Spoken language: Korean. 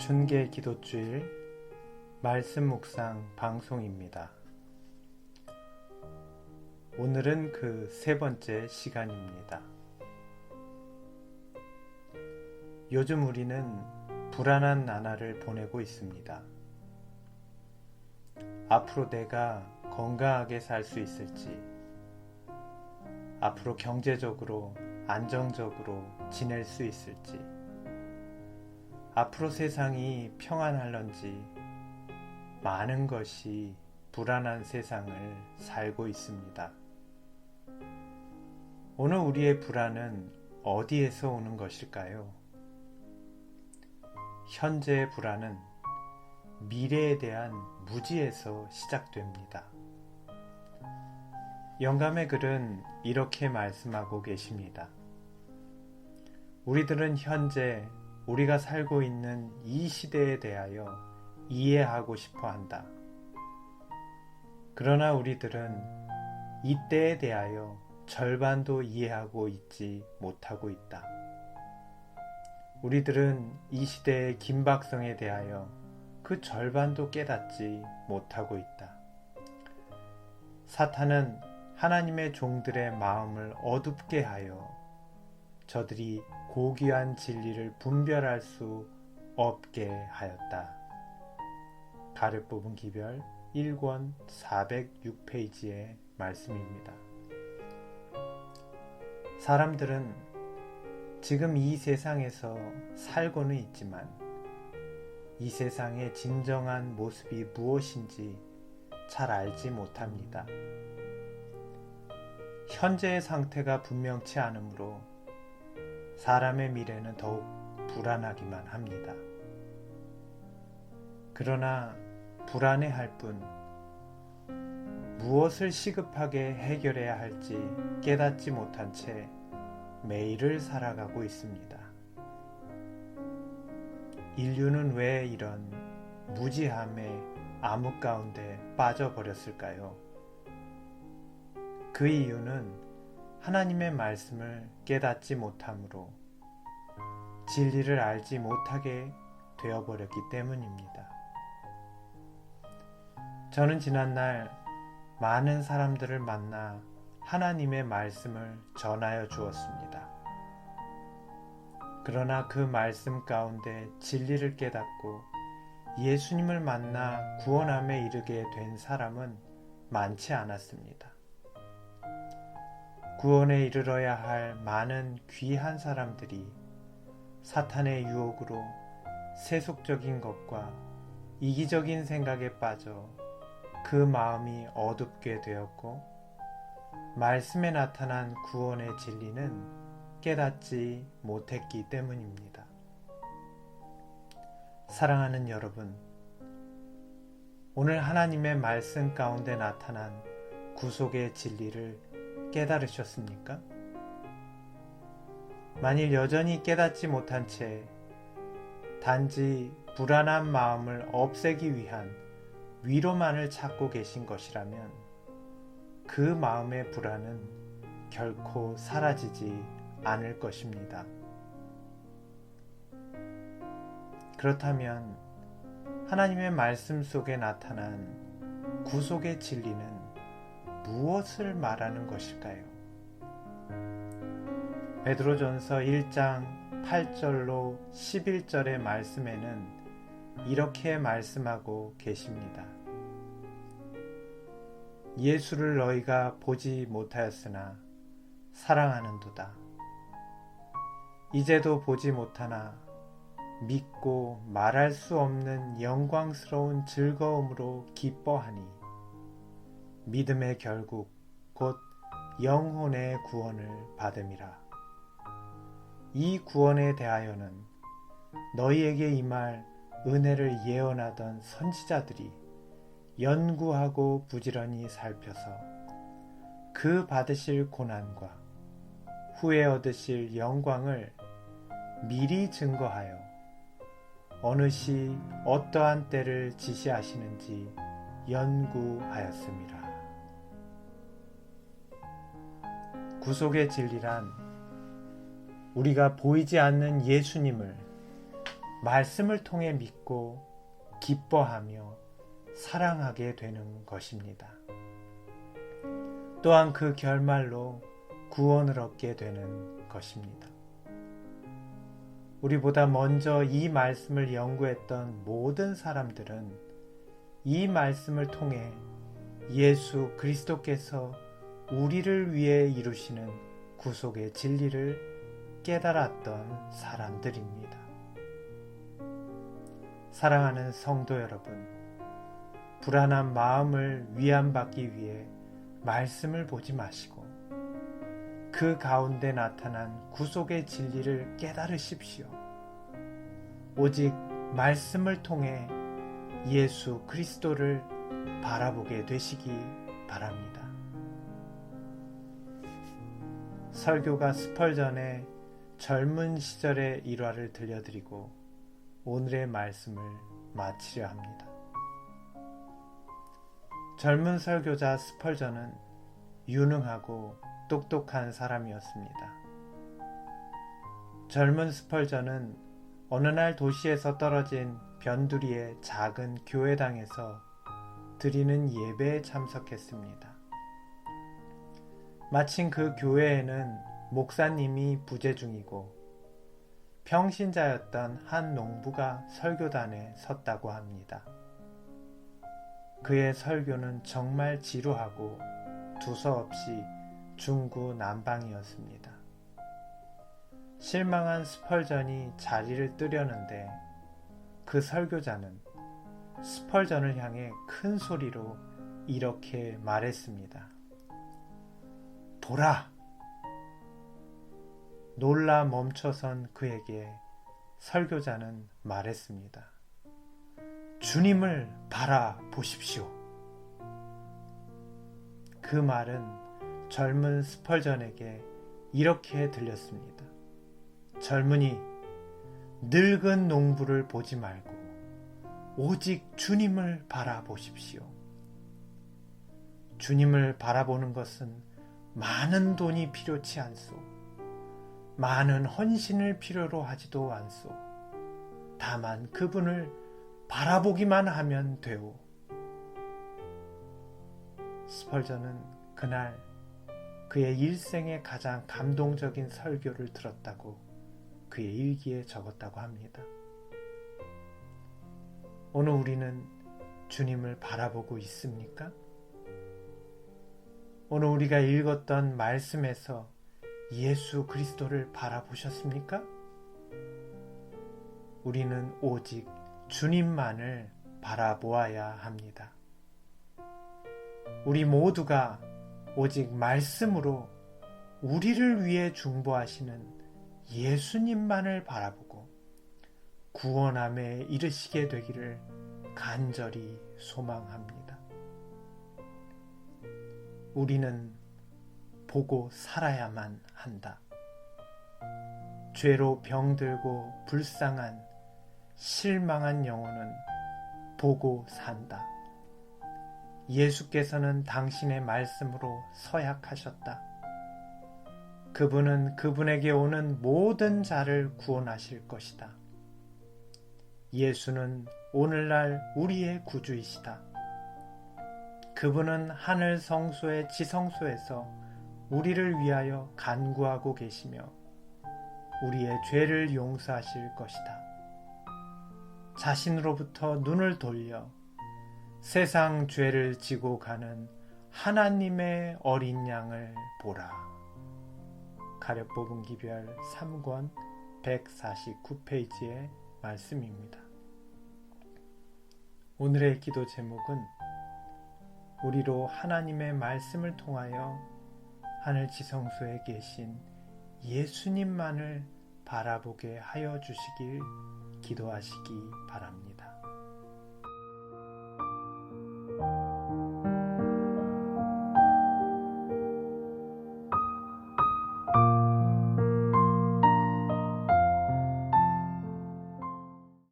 춘계 기도주일 말씀 묵상 방송입니다. 오늘은 그 세 번째 시간입니다. 요즘 우리는 불안한 나날을 보내고 있습니다. 앞으로 내가 건강하게 살 수 있을지, 앞으로 경제적으로 안정적으로 지낼 수 있을지, 앞으로 세상이 평안할런지 많은 것이 불안한 세상을 살고 있습니다. 오늘 우리의 불안은 어디에서 오는 것일까요? 현재의 불안은 미래에 대한 무지에서 시작됩니다. 영감의 글은 이렇게 말씀하고 계십니다. 우리들은 현재 우리가 살고 있는 이 시대에 대하여 이해하고 싶어 한다. 그러나 우리들은 이 때에 대하여 절반도 이해하고 있지 못하고 있다. 우리들은 이 시대의 긴박성에 대하여 그 절반도 깨닫지 못하고 있다. 사탄은 하나님의 종들의 마음을 어둡게 하여 저들이 고귀한 진리를 분별할 수 없게 하였다. 가를 뽑은 기별 1권 406페이지의 말씀입니다. 사람들은 지금 이 세상에서 살고는 있지만 이 세상의 진정한 모습이 무엇인지 잘 알지 못합니다. 현재의 상태가 분명치 않으므로 사람의 미래는 더욱 불안하기만 합니다. 그러나 불안해할 뿐 무엇을 시급하게 해결해야 할지 깨닫지 못한 채 매일을 살아가고 있습니다. 인류는 왜 이런 무지함의 암흑 가운데 빠져버렸을까요? 그 이유는 하나님의 말씀을 깨닫지 못함으로 진리를 알지 못하게 되어버렸기 때문입니다. 저는 지난날 많은 사람들을 만나 하나님의 말씀을 전하여 주었습니다. 그러나 그 말씀 가운데 진리를 깨닫고 예수님을 만나 구원함에 이르게 된 사람은 많지 않았습니다. 구원에 이르러야 할 많은 귀한 사람들이 사탄의 유혹으로 세속적인 것과 이기적인 생각에 빠져 그 마음이 어둡게 되었고 말씀에 나타난 구원의 진리는 깨닫지 못했기 때문입니다. 사랑하는 여러분, 오늘 하나님의 말씀 가운데 나타난 구속의 진리를 깨달으셨습니까? 만일 여전히 깨닫지 못한 채 단지 불안한 마음을 없애기 위한 위로만을 찾고 계신 것이라면 그 마음의 불안은 결코 사라지지 않을 것입니다. 그렇다면 하나님의 말씀 속에 나타난 구속의 진리는 무엇을 말하는 것일까요? 베드로전서 1장 8절로 11절의 말씀에는 이렇게 말씀하고 계십니다. 예수를 너희가 보지 못하였으나 사랑하는도다. 이제도 보지 못하나 믿고 말할 수 없는 영광스러운 즐거움으로 기뻐하니 믿음의 결국 곧 영혼의 구원을 받음이라. 이 구원에 대하여는 너희에게 임할 은혜를 예언하던 선지자들이 연구하고 부지런히 살펴서 그 받으실 고난과 후에 얻으실 영광을 미리 증거하여 어느 시 어떠한 때를 지시하시는지 연구하였음이라. 구속의 진리란 우리가 보이지 않는 예수님을 말씀을 통해 믿고 기뻐하며 사랑하게 되는 것입니다. 또한 그 결말로 구원을 얻게 되는 것입니다. 우리보다 먼저 이 말씀을 연구했던 모든 사람들은 이 말씀을 통해 예수 그리스도께서 우리를 위해 이루시는 구속의 진리를 깨달았던 사람들입니다. 사랑하는 성도 여러분, 불안한 마음을 위안받기 위해 말씀을 보지 마시고 그 가운데 나타난 구속의 진리를 깨달으십시오. 오직 말씀을 통해 예수 그리스도를 바라보게 되시기 바랍니다. 설교가 스펄전의 젊은 시절의 일화를 들려드리고 오늘의 말씀을 마치려 합니다. 젊은 설교자 스펄전은 유능하고 똑똑한 사람이었습니다. 젊은 스펄전은 어느 날 도시에서 떨어진 변두리의 작은 교회당에서 드리는 예배에 참석했습니다. 마침 그 교회에는 목사님이 부재 중이고 평신자였던 한 농부가 설교단에 섰다고 합니다. 그의 설교는 정말 지루하고 두서없이 중구난방이었습니다. 실망한 스펄전이 자리를 뜨려는데 그 설교자는 스펄전을 향해 큰 소리로 이렇게 말했습니다. 보라! 놀라 멈춰선 그에게 설교자는 말했습니다. 주님을 바라보십시오. 그 말은 젊은 스펄전에게 이렇게 들렸습니다. 젊은이, 늙은 농부를 보지 말고 오직 주님을 바라보십시오. 주님을 바라보는 것은 많은 돈이 필요치 않소. 많은 헌신을 필요로 하지도 않소. 다만 그분을 바라보기만 하면 되오. 스펄전은 그날 그의 일생의 가장 감동적인 설교를 들었다고 그의 일기에 적었다고 합니다. 오늘 우리는 주님을 바라보고 있습니까? 오늘 우리가 읽었던 말씀에서 예수 그리스도를 바라보셨습니까? 우리는 오직 주님만을 바라보아야 합니다. 우리 모두가 오직 말씀으로 우리를 위해 중보하시는 예수님만을 바라보고 구원함에 이르시게 되기를 간절히 소망합니다. 우리는 보고 살아야만 한다. 죄로 병들고 불쌍한 실망한 영혼은 보고 산다. 예수께서는 당신의 말씀으로 서약하셨다. 그분은 그분에게 오는 모든 자를 구원하실 것이다. 예수는 오늘날 우리의 구주이시다. 그분은 하늘 성소의 지성소에서 우리를 위하여 간구하고 계시며 우리의 죄를 용서하실 것이다. 자신으로부터 눈을 돌려 세상 죄를 지고 가는 하나님의 어린 양을 보라. 가룟 기별 3권 149페이지의 말씀입니다. 오늘의 기도 제목은 우리로 하나님의 말씀을 통하여 하늘 지성소에 계신 예수님만을 바라보게 하여 주시길 기도하시기 바랍니다.